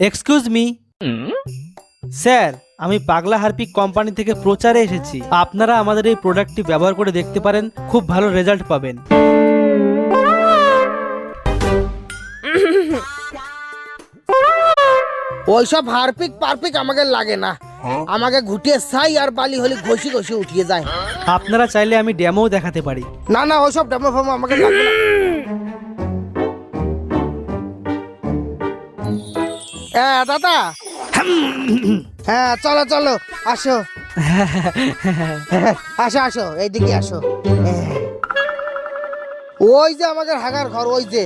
Excuse me sir, আমি পাগলা Harpic company থেকে প্রচারে এসেছি। আপনারা আমাদের এই প্রোডাক্টটি ব্যবহার করে দেখতে পারেন, খুব ভালো রেজাল্ট পাবেন। ওইসব হারপিক পারপিক আমাকে লাগে না, আমাকে ঘুটিয়ে ছাই আর বালি হলে ঘষি ঘষি উঠিয়ে যায়। আপনারা চাইলে আমি ডেমোও দেখাতে পারি। না না, ওইসব ডেমো ফেমো আমাকে লাগবে না। হ্যাঁ দাদা, হ্যাঁ চলো চলো, আসো আসো আসো, এইদিকে আসো। ওই যে আমাদের হাগার ঘর, ওই যে।